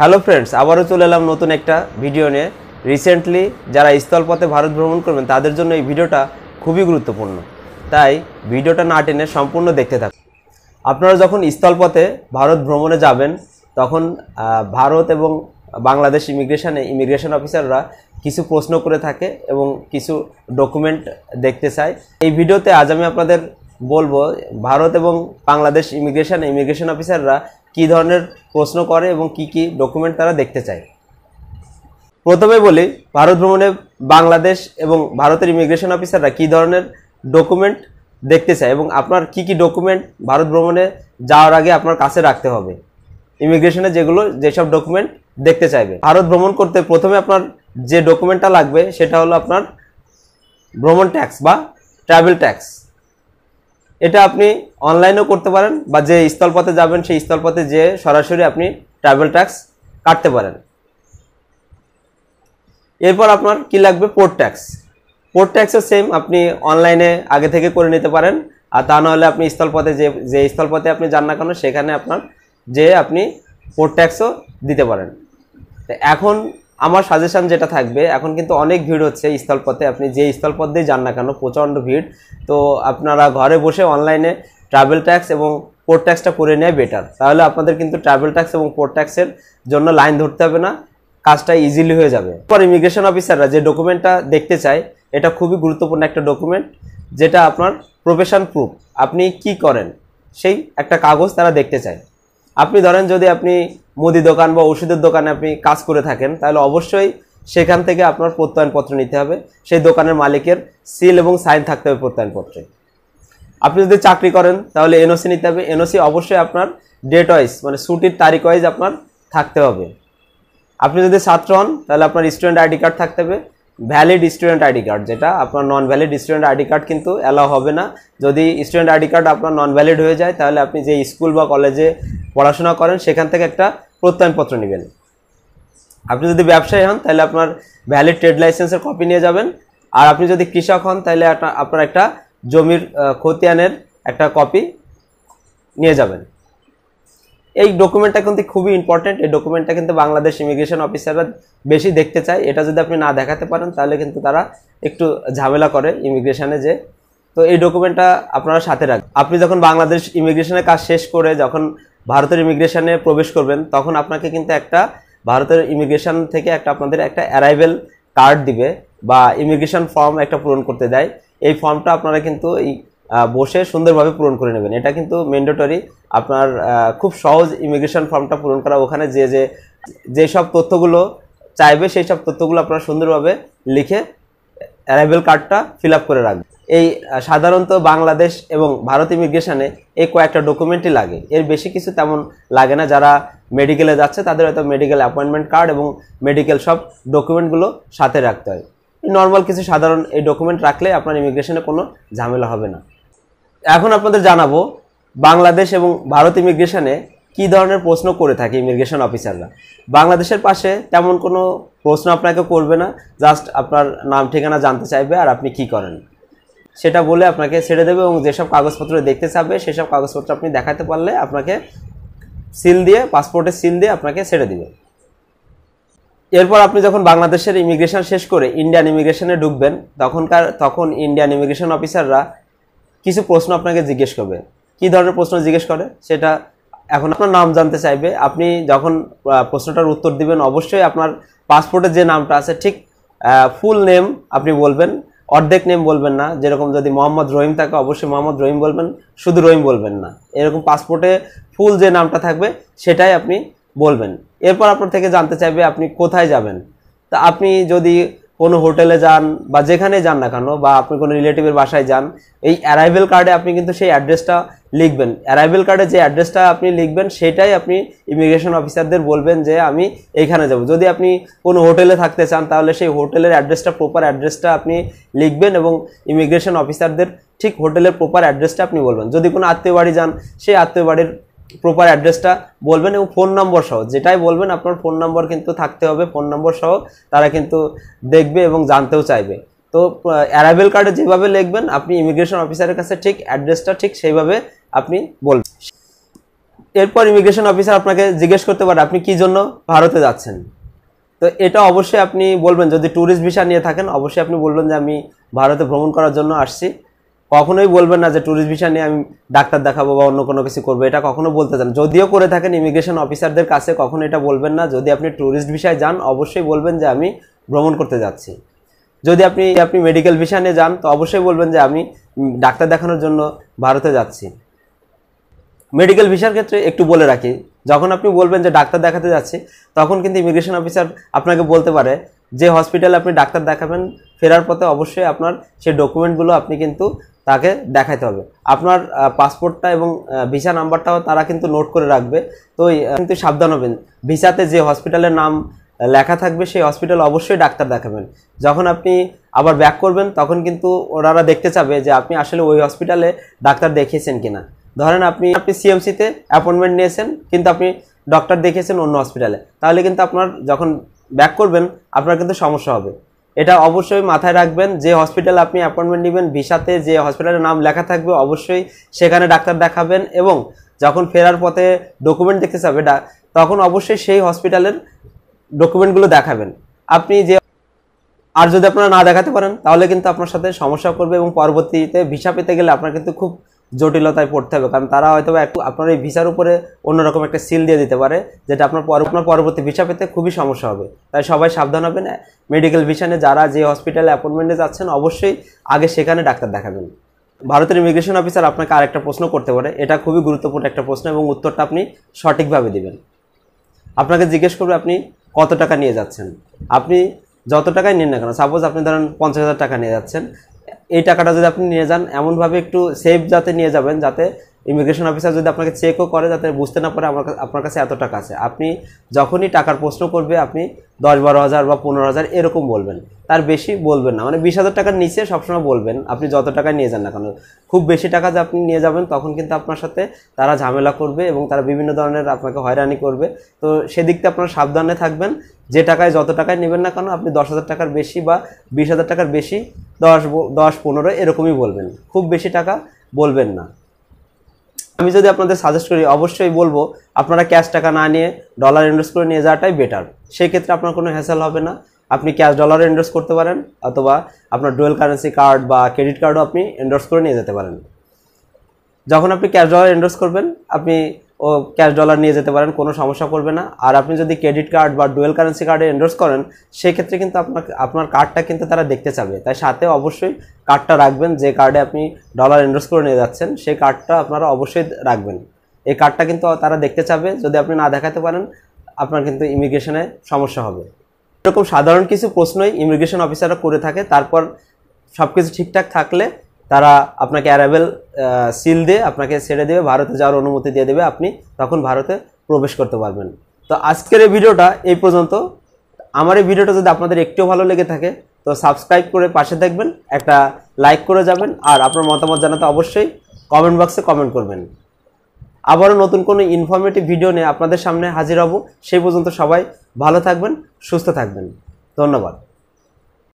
Hello friends, আবারও চলে এলাম নতুন একটা ভিডিও নিয়ে। রিসেন্টলি যারা স্থলপথে ভারত ভ্রমণ করবেন তাদের জন্য এই ভিডিওটা খুবই গুরুত্বপূর্ণ, তাই ভিডিওটা না টেনে সম্পূর্ণ দেখতে থাকুন। আপনারা যখন স্থলপথে ভারত ভ্রমণে যাবেন তখন ভারত এবং বাংলাদেশ ইমিগ্রেশন অফিসাররা কিছু প্রশ্ন করে থাকে এবং কিছু ডকুমেন্ট দেখতে চায়। এই ভিডিওতে আজ আমি আপনাদের বলবো ভারত এবং বাংলাদেশ ইমিগ্রেশন অফিসাররা কী ধরনের প্রশ্ন করে এবং কি কি ডকুমেন্ট তারা দেখতে চায়। প্রথমে বলি, ভারত ভ্রমণে বাংলাদেশ এবং ভারতের ইমিগ্রেশন অফিসাররা কী ধরনের ডকুমেন্ট দেখতে চায় এবং আপনার কি কি ডকুমেন্ট ভারত ভ্রমণে যাওয়ার আগে আপনার কাছে রাখতে হবে। ইমিগ্রেশনে যেসব ডকুমেন্ট দেখতে চাইবে ভারত ভ্রমণ করতে, প্রথমে আপনার যে ডকুমেন্টটা লাগবে সেটা হলো আপনার ভ্রমণ ট্যাক্স বা ট্রাভেল ট্যাক্স। এটা আপনি অনলাইনেও করতে পারেন বা যে স্থলপথে যাবেন সেই স্থলপথে যে সরাসরি আপনি ট্রাভেল ট্যাক্স কাটতে পারেন। এরপর আপনার কি লাগবে, পোর্ট ট্যাক্স। পোর্ট ট্যাক্সও সেম, আপনি অনলাইনে আগে থেকে করে নিতে পারেন, আর তা নাহলে আপনি স্থলপথে যে স্থলপথে আপনি যান না কেন সেখানে আপনার আপনি পোর্ট ট্যাক্সও দিতে পারেন। এখন আমার সাজেশন যেটা থাকবে, এখন কিন্তু অনেক ভিড় হচ্ছে স্থলপথে, আপনি যে স্থলপথ দিয়ে যান না কেন প্রচণ্ড ভিড়, তো আপনারা ঘরে বসে অনলাইনে ট্রাভেল ট্যাক্স এবং পোর্ট ট্যাক্সটা করে নেয় বেটার। তাহলে আপনাদের কিন্তু ট্রাভেল ট্যাক্স এবং পোর্ট ট্যাক্সের জন্য লাইন ধরতে হবে না, কাজটা ইজিলি হয়ে যাবে। পর ইমিগ্রেশন অফিসাররা যে ডকুমেন্টটা দেখতে চায় এটা খুবই গুরুত্বপূর্ণ একটা ডকুমেন্ট, যেটা আপনার প্রফেশন প্রুফ, আপনি কি করেন সেই একটা কাগজ তারা দেখতে চায়। আপনি ধরেন যদি আপনি মুদি দোকান বা ওষুধের দোকানে আপনি কাজ করে থাকেন তাহলে অবশ্যই সেখান থেকে আপনার প্রত্যয়নপত্র নিতে হবে, সেই দোকানের মালিকের সিল এবং সাইন থাকতে হবে প্রত্যয়নপত্রে। আপনি যদি চাকরি করেন তাহলে এনওসি নিতে হবে, এনওসি অবশ্যই আপনার ডেট ওয়াইজ মানে ছুটির তারিখ ওয়াইজ আপনার থাকতে হবে। আপনি যদি ছাত্র হন তাহলে আপনার স্টুডেন্ট আইডি কার্ড থাকতে হবে, ভ্যালিড স্টুডেন্ট আইডি কার্ড, যেটা আপনার নন ভ্যালিড স্টুডেন্ট আইডি কার্ড কিন্তু অ্যালাউ হবে না। যদি স্টুডেন্ট আইডি কার্ড আপনার নন ভ্যালিড হয়ে যায় তাহলে আপনি যে স্কুল বা কলেজে পড়াশোনা করেন সেখান থেকে একটা প্রত্যয়নপত্র নেবেন। আপনি যদি ব্যবসায়ী হন তাহলে আপনার ভ্যালিড ট্রেড লাইসেন্সের কপি নিয়ে যাবেন, আর আপনি যদি কৃষক হন তাহলে আপনার একটা জমির খতিয়ানের একটা কপি নিয়ে যাবেন। এই ডকুমেন্টটা কিন্তু খুবই ইম্পর্টেন্ট, এই ডকুমেন্টটা কিন্তু বাংলাদেশ ইমিগ্রেশন অফিসাররা বেশি দেখতে চায়। এটা যদি আপনি না দেখাতে পারেন তাহলে কিন্তু তারা একটু ঝামেলা করে ইমিগ্রেশনে যে, তো এই ডকুমেন্টটা আপনারা সাথে রাখবেন। আপনি যখন বাংলাদেশ ইমিগ্রেশনের কাজ শেষ করে যখন ভারতের ইমিগ্রেশনে প্রবেশ করবেন তখন আপনাকে কিন্তু একটা ভারতের ইমিগ্রেশন থেকে আপনাদের একটা অ্যারাইভেল কার্ড দিবে বা ইমিগ্রেশন ফর্ম একটা পূরণ করতে দেয়। এই ফর্মটা আপনারা কিন্তু বসে সুন্দরভাবে পূরণ করে নেবেন, এটা কিন্তু ম্যান্ডেটরি। আপনার খুব সহজ ইমিগ্রেশন ফর্মটা পূরণ করা, ওখানে যেসব তথ্যগুলো চাইবে সেই সব তথ্যগুলো আপনারা সুন্দরভাবে লিখে অ্যারাইভেল কার্ডটা ফিল আপ করে রাখবেন। এই সাধারণত বাংলাদেশ এবং ভারত ইমিগ্রেশনে এই কয়েকটা ডকুমেন্টই লাগে, এর বেশি কিছু তেমন লাগে না। যারা মেডিকেলে যাচ্ছে তাদের হয়তো মেডিকেল অ্যাপয়েন্টমেন্ট কার্ড এবং মেডিকেল সব ডকুমেন্টগুলো সাথে রাখতে হয়। নর্মাল কিছু সাধারণ এই ডকুমেন্ট রাখলে আপনার ইমিগ্রেশনে কোনো ঝামেলা হবে না। এখন আপনাদের জানাবো বাংলাদেশ এবং ভারত ইমিগ্রেশনে কী ধরনের প্রশ্ন করে থাকে ইমিগ্রেশন অফিসাররা। বাংলাদেশের পাশে তেমন কোনো প্রশ্ন আপনাকে করবে না, জাস্ট আপনার নাম ঠিকানা জানতে চাইবে আর আপনি কি করেন সেটা বলে আপনাকে ছেড়ে দেবে, এবং যেসব কাগজপত্র দেখতে চাইবে সেসব কাগজপত্র আপনি দেখাতে পারলে আপনাকে সিল দিয়ে, পাসপোর্টের সিল দিয়ে আপনাকে ছেড়ে দিবে। এরপর আপনি যখন বাংলাদেশের ইমিগ্রেশন শেষ করে ইন্ডিয়ান ইমিগ্রেশনে ঢুকবেন তখন ইন্ডিয়ান ইমিগ্রেশন অফিসাররা কিছু প্রশ্ন আপনাকে জিজ্ঞেস করবে। কী ধরনের প্রশ্ন জিজ্ঞেস করে সেটা, এখন আপনার নাম জানতে চাইবে। আপনি যখন প্রশ্নটার উত্তর দিবেন অবশ্যই আপনার পাসপোর্টের যে নামটা আছে ঠিক ফুল নেম আপনি বলবেন, অর্ধেক নেম বলবেন না। যেরকম যদি মোহাম্মদ রহিম থাকে অবশ্যই মোহাম্মদ রহিম বলবেন, শুধু রহিম বলবেন না। এরকম পাসপোর্টে ফুল যে নামটা থাকবে সেটাই আপনি বলবেন। এরপর আপনার থেকে জানতে চাইবে আপনি কোথায় যাবেন। তা আপনি যদি কোনো হোটেলে যান বা যেখানে যান না কেন, বা আপনি কোনো রিলেটিভের বাসায় যান, এই অ্যারাইভেল কার্ডে আপনি কিন্তু সেই অ্যাড্রেসটা লিখবেন। অ্যারাইভেল কার্ডে যে অ্যাড্রেসটা আপনি লিখবেন সেটাই আপনি ইমিগ্রেশন অফিসারদের বলবেন যে আমি এইখানে যাব। যদি আপনি কোনো হোটেলে থাকতে চান তাহলে সেই হোটেলের অ্যাড্রেসটা, প্রপার অ্যাড্রেসটা আপনি লিখবেন এবং ইমিগ্রেশন অফিসারদের ঠিক হোটেলের প্রপার অ্যাড্রেসটা আপনি বলবেন। যদি কোনো আত্মীয় বাড়ি যান সেই আত্মীয় বাড়ির প্রপার অ্যাড্রেসটা বলবেন এবং ফোন নম্বর সহ, যেটাই বলবেন আপনার ফোন নম্বর কিন্তু থাকতে হবে। ফোন নম্বর সহ তারা কিন্তু দেখবে এবং জানতেও চাইবে। তো অ্যারাইভেল কার্ডে যেভাবে লিখবেন আপনি ইমিগ্রেশন অফিসারের কাছে ঠিক অ্যাড্রেসটা ঠিক সেইভাবে আপনি বলবেন। এরপর ইমিগ্রেশন অফিসার আপনাকে জিজ্ঞেস করতে পারে আপনি কি জন্য ভারতে যাচ্ছেন। তো এটা অবশ্যই আপনি বলবেন, যদি ট্যুরিস্ট ভিসা নিয়ে থাকেন অবশ্যই আপনি বলবেন যে আমি ভারতে ভ্রমণ করার জন্য আসছি। কখনোই বলবেন না যে ট্যুরিস্ট ভিসা নিয়ে আমি ডাক্তার দেখাবো বা অন্য কোনো কিছু করবো, এটা কখনো বলতে চান। যদিও করে থাকেন ইমিগ্রেশন অফিসারদের কাছে কখনো এটা বলবেন না। যদি আপনি ট্যুরিস্ট ভিসায় যান অবশ্যই বলবেন যে আমি ভ্রমণ করতে যাচ্ছি। যদি আপনি মেডিকেল ভিসা নিয়ে যান তো অবশ্যই বলবেন যে আমি ডাক্তার দেখানোর জন্য ভারতে যাচ্ছি। মেডিকেল ভিসার ক্ষেত্রে একটু বলে রাখি, যখন আপনি বলবেন যে ডাক্তার দেখাতে যাচ্ছি তখন কিন্তু ইমিগ্রেশন অফিসার আপনাকে বলতে পারে যে হসপিটালে আপনি ডাক্তার দেখাবেন ফেরার পথে অবশ্যই আপনার সেই ডকুমেন্টগুলো আপনি কিন্তু তাকে দেখাতে হবে। আপনার পাসপোর্টটা এবং ভিসা নাম্বারটাও তারা কিন্তু নোট করে রাখবে। তো কিন্তু সাবধান হবেন, ভিসাতে যে হসপিটালের নাম লেখা থাকবে সেই হসপিটাল অবশ্যই ডাক্তার দেখাবেন। যখন আপনি আবার ব্যাক করবেন তখন কিন্তু ওনারা দেখতে চাবে যে আপনি আসলে ওই হসপিটালে ডাক্তার দেখিয়েছেন কিনা। ধরেন আপনি সিএমসিতে অ্যাপয়েন্টমেন্ট নিয়েছেন কিন্তু আপনি ডক্টর দেখিয়েছেন অন্য হসপিটালে, তাহলে কিন্তু আপনার যখন ব্যাক করবেন আপনার কিন্তু সমস্যা হবে। এটা অবশ্যই মাথায় রাখবেন, যে হসপিটালে আপনি অ্যাপয়েন্টমেন্ট নেবেন ভিসাতে যে হসপিটালের নাম লেখা থাকবে অবশ্যই সেখানে ডাক্তার দেখাবেন। এবং যখন ফেরার পথে ডকুমেন্ট দেখতে যাবে তখন অবশ্যই সেই হসপিটালের ডকুমেন্টগুলো দেখাবেন। আপনি যে আর যদি আপনারা না দেখাতে পারেন তাহলে কিন্তু আপনার সাথে সমস্যা করবে এবং পরবর্তীতে ভিসা পেতে গেলে আপনার কিন্তু খুব জটিলতায় পড়তে হবে, কারণ তারা হয়তো আপনার এই ভিসার উপরে অন্যরকম একটা সিল দিয়ে দিতে পারে, যেটা আপনার পরবর্তী ভিসা পেতে খুবই সমস্যা হবে। তাই সবাই সাবধান হবেন। মেডিকেল ভিসা নিয়ে যারা যে হসপিটালে অ্যাপয়েন্টমেন্টে যাচ্ছেন অবশ্যই আগে সেখানে ডাক্তার দেখাবেন। ভারতের ইমিগ্রেশন অফিসার আপনাকে আরেকটা প্রশ্ন করতে পারে, এটা খুবই গুরুত্বপূর্ণ একটা প্রশ্ন এবং উত্তরটা আপনি সঠিকভাবে দিবেন। আপনাকে জিজ্ঞেস করবে আপনি কত টাকা নিয়ে যাচ্ছেন। আপনি যত টাকায় নিন না কেন, সাপোজ আপনি ধরেন 50,000 টাকা নিয়ে যাচ্ছেন, এই টাকাটা যদি আপনি নিয়ে যান এমনভাবে একটু সেফ যাতে নিয়ে যাবেন যাতে ইমিগ্রেশন অফিসার যদি আপনাকে চেকও করে যাতে বুঝতে না পারে আপনার কাছে এত টাকা আছে। আপনি যখনই টাকার প্রশ্ন করবে আপনি 10-12,000 বা 15,000 এরকম বলবেন, তার বেশি বলবেন না। মানে 20,000 টাকার নিচে সবসময় বলবেন আপনি যত টাকা নিয়ে যান না কেন। খুব বেশি টাকা যে আপনি নিয়ে যাবেন তখন কিন্তু আপনার সাথে তারা ঝামেলা করবে এবং তারা বিভিন্ন ধরনের আপনাকে হয়রানি করবে। তো সেদিকটা আপনারা সাবধানে থাকবেন। যে টাকায় যত টাকায় নেবেন না কেন আপনি 10,000 টাকার বেশি বা 20,000 টাকার বেশি 10-15 এরকমই বলবেন, খুব বেশি টাকা বলবেন না। আমি যদি আপনাদের সাজেস্ট করি অবশ্যই বলবো আপনারা ক্যাশ টাকা না নিয়ে ডলার ইনভেস্ট করে নিয়ে যাওয়াটাই বেটার। সেই ক্ষেত্রে আপনার কোনো হ্যাসেল হবে না। আপনি ক্যাশ ডলারে ইনভেস্ট করতে পারেন অথবা আপনার ডুয়েল কারেন্সি কার্ড বা ক্রেডিট কার্ডও আপনি এন্ডোর্স করে নিয়ে যেতে পারেন। যখন আপনি ক্যাশ ডলার এন্ডোর্স করবেন আপনি ক্যাশ ডলার নিয়ে যেতে পারেন, কোনো সমস্যা করবে না। আর আপনি যদি ক্রেডিট কার্ড বা ডুয়েল কারেন্সি কার্ডে এন্ডোর্স করেন সেক্ষেত্রে কিন্তু আপনার কার্ডটা কিন্তু তারা দেখতে চাবে। তাই সাথে অবশ্যই কার্ডটা রাখবেন, যে কার্ডে আপনি ডলার এন্ডোর্স করে নিয়ে যাচ্ছেন সেই কার্ডটা আপনারা অবশ্যই রাখবেন। এই কার্ডটা কিন্তু তারা দেখতে চাবে, যদি আপনি না দেখাতে পারেন আপনার কিন্তু ইমিগ্রেশনে সমস্যা হবে। এরকম সাধারণ কিছু প্রশ্নই ইমিগ্রেশন অফিসাররা করে থাকে। তারপর সব কিছু ঠিকঠাক থাকলে তারা আপনাকে অ্যারাইভেল সিল দিয়ে আপনাকে ছেড়ে দেবে, ভারতে যাওয়ার অনুমতি দিয়ে দেবে, আপনি তখন ভারতে প্রবেশ করতে পারবেন। তো আজকের এই ভিডিওটা এই পর্যন্ত। আমার এই ভিডিওটা যদি আপনাদের একটু ভালো লেগে থাকে তো সাবস্ক্রাইব করে পাশে থাকবেন, একটা লাইক করে যাবেন, আর আপনার মতামত জানাতে অবশ্যই কমেন্ট বক্সে কমেন্ট করবেন। আবারও নতুন কোনো ইনফরমেটিভ ভিডিও নিয়ে আপনাদের সামনে হাজির হব। সেই পর্যন্ত সবাই ভালো থাকবেন, সুস্থ থাকবেন। ধন্যবাদ।